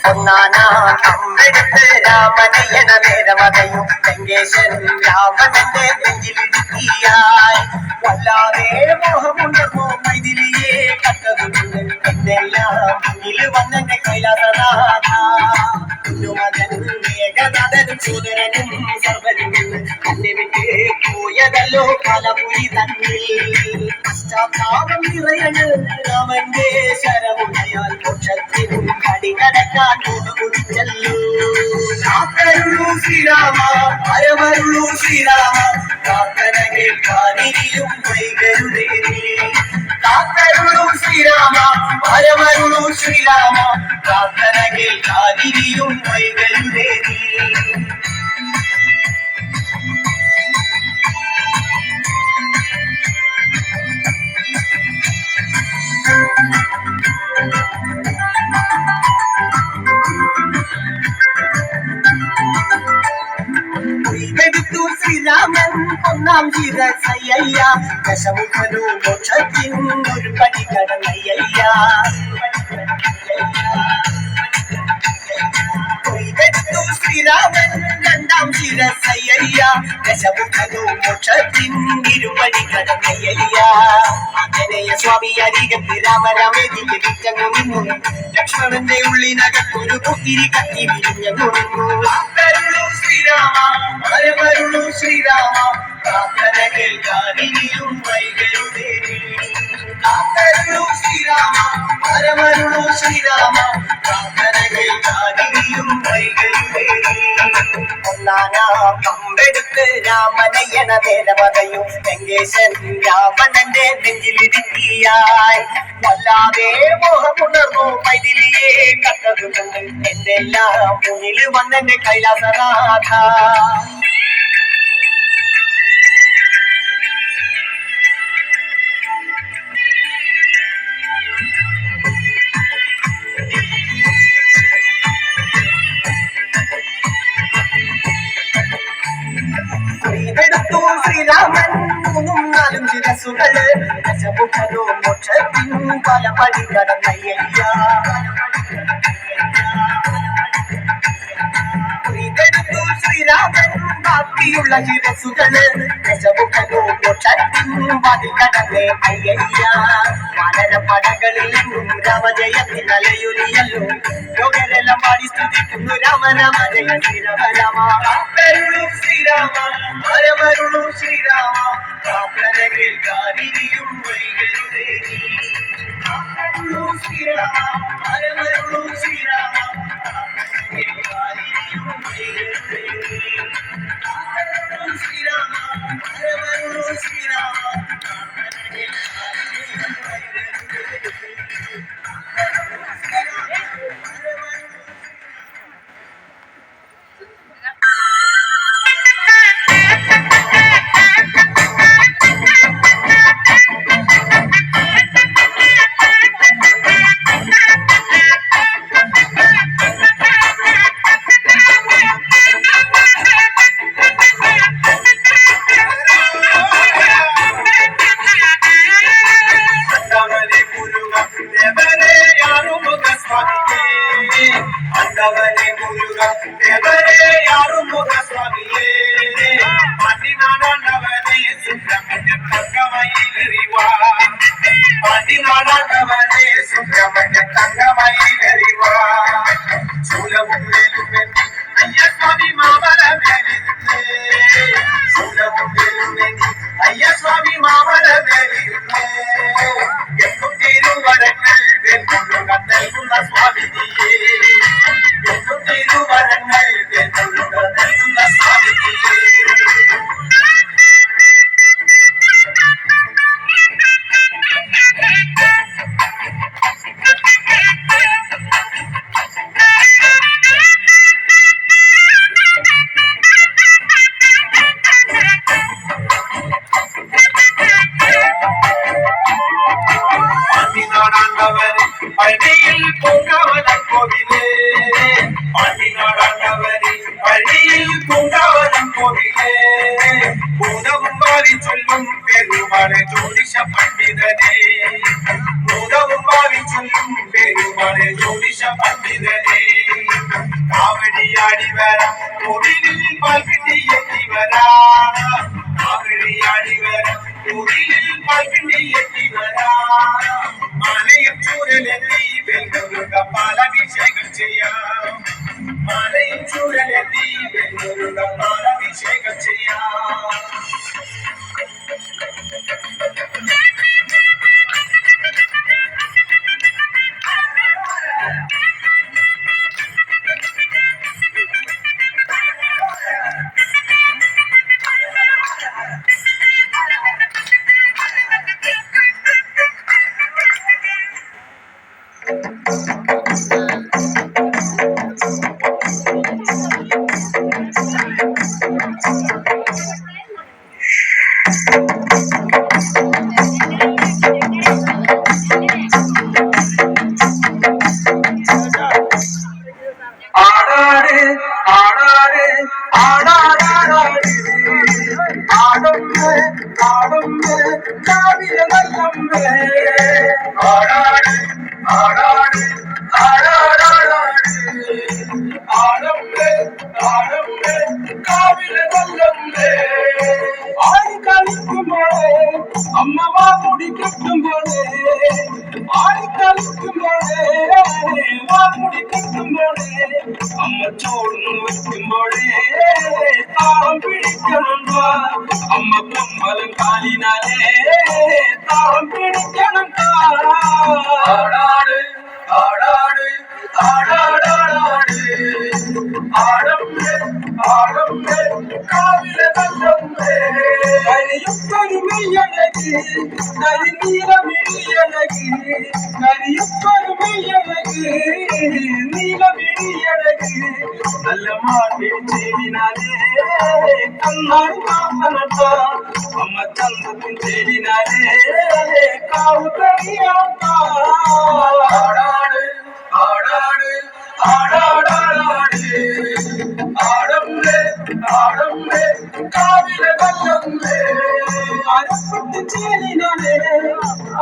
അമ്പെടുത്ത് രാമനയണ നേരമതയും ലങ്കേശൻ രാവണന്റെ നെഞ്ചിലിടുക്കിയായി വല്ലാതെ മോഹമുണ്ടോ മൈഥിലിയെ കണ്ടതുകൊണ്ട് എന്നെല്ലാം മുന്നിൽ വന്നെന്റെ കൈലാസനാഥ മകൻ മേഘനാഥനും സൂദരനും സർവരും എന്നെ വിട്ട് പോയതല്ലോ പലപുരി തന്നിൽ പശ്ചാത്താപം നിറയണ് രാമന്റെ ശരമുണയാൽ മോക്ഷത്തിനും കടികടക്കാൻ കുടിച്ചല്ലോ കാക്കരുളൂ ശ്രീരാമ പരമരുളൂ ശ്രീരാമ പ്രാർത്ഥന കേൾക്കാനിരിയും വൈകരുതേ കാക്കരുളൂ ശ്രീരാമ പരമരുളൂ ശ്രീരാമ പ്രാർത്ഥന കേൾക്കാനിരിയും വൈകരുതേ ശ്രീരാമൻ ഒന്നാം ശിരസയ്യ ദശമുഖനു മോക്ഷത്തിൻ ഒരു പടി കടന്നയ്യ ശ്രീരാമൻ രണ്ടാം ശിരസയ്യ ദശമുഖനു മോക്ഷത്തിൻ ഇരുപടി കടന്നയ്യ ആഞ്ജനേയ സ്വാമി അരികത്ത് രാമരാമേതിക്ക് തിരിച്ചങ്ങു നിന്നു ലക്ഷ്മണന്റെ ഉള്ളിനകത്തൊരു പുത്തിരി കത്തി വിരിഞ്ഞു നിന്നു ശ്രീരാമ പരമരുളൂ ശ്രീരാമ പ്രാർത്ഥന കേൾക്കാനിരിയും വൈകരുതേ കാക്കരുളൂ ശ്രീരാമ പരമരുളൂ ശ്രീരാമ പ്രാർത്ഥന കേൾക്കാനിരിയും വൈകരുതേ ഒന്നാനാമ്പെടുത്ത് രാമനയണ നേരമതയും ലങ്കേശൻ രാവണന്റെ നെഞ്ചിലിടുക്കിയായി വല്ലാതെ മോഹമുണർന്നു മൈഥിലിയെ കണ്ടതുകൊണ്ട് എന്റെ എല്ലാം മുന്നിൽ വന്നെന്റെ കൈലാസനാഥ ശ്രീരാമൻ മൂന്നും നാലും ശിരസുകള് ദശമുഖനോ മോക്ഷത്തിൻ പല പടി കടന്നയ്യ ശ്രീരാമൻ ബാക്കിയുള്ള ശിരസുകള് ദശമുഖനോ മോക്ഷത്തിൻ പതി കടന്നേ അയ്യ വാനരപ്പടകളിലെങ്ങും രാമജയത്തിൽ അലയുരിയല്ലോ ലോകരെല്ലാം പാടി സ്തുതിക്കുന്നു രാമ രാമ ജയ ശ്രീരാമ രാമ ശ്രീരാമ പരമരുളൂ ശ്രീരാമ പ്രാർത്ഥന കേൾക്കാനിരിയും വൈകരുതേ ശ്രീരാമ പരമരുളൂ ശ്രീരാമ കേൾക്കാനിരിയും വൈകരുതേ ശ്രീരാമ പരമരുളൂ ശ്രീരാമ മാവേലിയാടി വരാം കോവിലിൽ പാൽക്കിണ്ടി എത്തി വരാം മാവേലിയാടി വരാം കോവിലിൽ പാൽക്കിണ്ടി എത്തി വരാം മലയും ചൂരലെത്തി വെല്ലുക പാലഭിഷേകം ചെയ്യാം മലയും ചൂരലെത്തി വെല്ലുക പാലഭിഷേകം ചെയ്യാം ആടാട് ആടാട് ആടാടാടാട് ആടമ്പേ ആടമ്പേ കാവിലെ നല്ലമ്പേ ആടാട് ആടാട് ആടാടാടാട് ആടമ്പേ ആടമ്പേ കാവിലെ നല്ലമ്പേ ആടി കളിക്കുമ്പോഴേ അമ്മ വാമുടി കെട്ടുമ്പോഴേ ആടി കളിക്കുമ്പോഴേ വാമുടി കെട്ടുമ്പോഴേ അമ്മ ചോർന്നു വെക്കുമ്പോഴേ താളം പിടിക്കണം അമ്മ കമ്മലം കാലിനാലേ താളം പിടിക്കണം ആടാട് ആടാട് ആടാടാടാട് ആടമ്പേ ആടമ്പേ കാവിലെ നല്ലമ്പേ കരിയുപ്പൊരുമയ്യഴകി കരിനീലമിഴിയഴകി കരിയുപ്പൊരുമയ്യഴകി നീലമിഴിയഴകി നല്ല മാട്ടിടിച്ചേരിനാലേ കണ്ണാടി മാത്തനട്ട അമ്മ ചന്തത്തിൻ ചേരിനാലേ കാവ് കരിയാട്ട ആടാട് ആടാട് ആടാടാടാട് ആടമ്പേ ആടമ്പേ കാവിലെ നല്ലമ്പേ അരപ്പട്ട് ചേലിനാലേ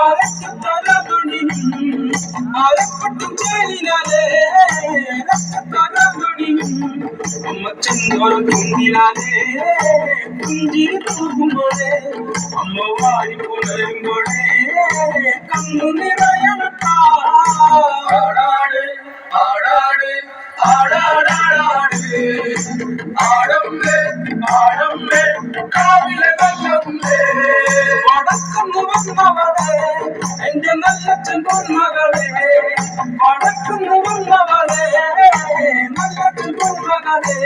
അരക്ക് തലതുണി അരപ്പട്ട് ചേലിനാലേ അരക്ക് തലതുണി അമ്മ ചെന്തോരം തുണ്ടിനാലേ പുഞ്ചിരി തൂകുമ്പോഴേ അമ്മ വാരി പുലരുമ്പോഴേ കണ്ണു നിറയണ ആടാട് ആടാട് ആടാടാടാട് ആടമ്പേ ആടമ്പേ കാവിലെ നല്ലമ്പേ വടക്കുന്നു വന്നവളെ എന്റെ നല്ലച്ഛൻ പൊന്മകളെ വടക്കുന്നു വന്നവളെ നല്ലച്ഛൻ പൊന്മകളെ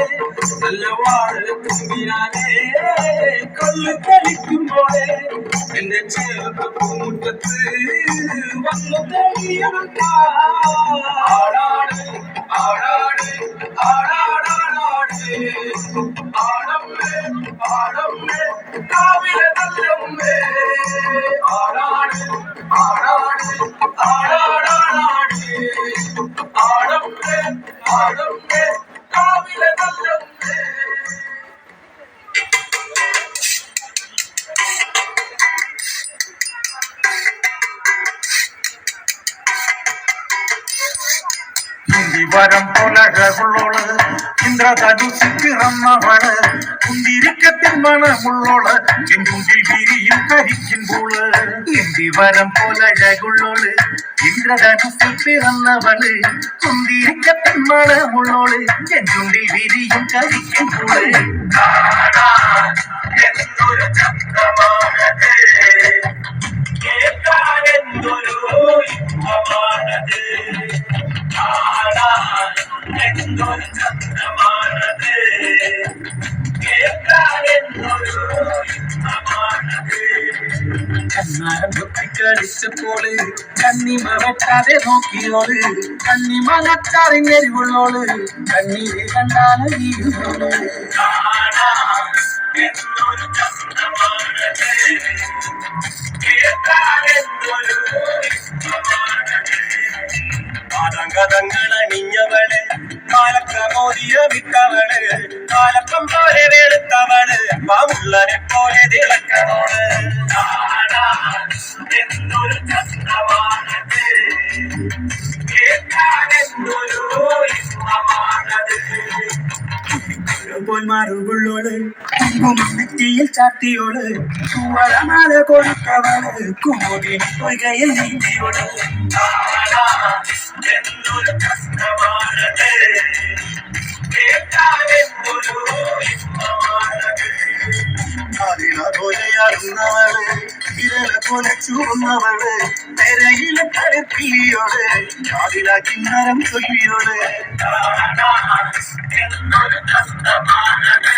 നല്ല വാഴ തുമ്പിനാലേ കല്ല് കളിക്കുമ്പോഴേ എന്റെ ചേർത്ത പൂമുറ്റത്ത് വന്നു തെളിയണം ആടാട് ആടാട് ആടാടാടാട് ആടമ്പേ ആടമ്പേ കാവിലെ നല്ലമ്പേ ആടാട് ആടാട് ആടാടാടാട് ആടമ്പേ ആടമ്പേ കാവിലെ നല്ലമ്പേ വരം പുലഴകുള്ളോള് ഇന്ദ്രധനുസിൽ പിറന്നവള് കുന്തിരിക്കത്തിൻ മണമുള്ളോള് ചെങ്കുണ്ടിൽ വിരിയും കരിക്കുമ്പോള് ഇന്ദിവരം പുലഴകുള്ളോള് ഇന്ദ്രധനുസിൽ പിറന്നവള് കുന്തിരിക്കത്തിൻ മണമുള്ളോള് ചെങ്കുണ്ടിൽ വിരിയും കരിക്കുമ്പോള് എന്തൊരു ചന്തമാണത് കേൾക്കാനെന്തൊരു ഇഷ്ടമാണത് എന്തൊരു ചന്തമാണത് കേൾക്കാനെന്തൊരു ഇഷ്ടമാണത് കണ്ണാരം കളിച്ചപ്പോള് കണ്ണിമ വെട്ടാതെ നോക്കിയോള് കണ്ണിമ നട്ടാറിഞ്ഞെരിവുള്ളോള് കണ്ണീര് കണ്ടാലറിയുള്ളോള് എന്തൊരു ചന്തമാണത് കേൾക്കാനെന്തൊരു ഇഷ്ടമാണത് പാതങ്കതങ്ങളണിഞ്ഞവള് കാലക്ക മോദിയ വിട്ടവള് കാലക്കം പോലെ വെളുത്തവള് മാമുള്ളനെ പോലെ തിളക്കണോള് എന്തൊരു ചന്തമാണത് കേൾക്കാനെന്തൊരു ഇഷ്ടമാണത് പോൽ മാറുകൊള്ളോള് കുങ്കുമത്തിയിൽ ചാത്തിയോള് കുവളമാല കൊടുത്തവള് കുമുകിൻ പൊയ്കയിൽ നീന്തിയോള് എന്തൊരു കഷ്ടമാണത് കേട്ടാലെന്തൊരു ഇഷ്ടമാണത് അതില പോലെയാടുന്നവള് വിരല പോലെ ചൂടുന്നവള് തെരയിലെ തളിർക്കിളിയോട് അതില കിന്നരം ചൊല്ലിയോട് എന്തൊരു കഷ്ടമാണത്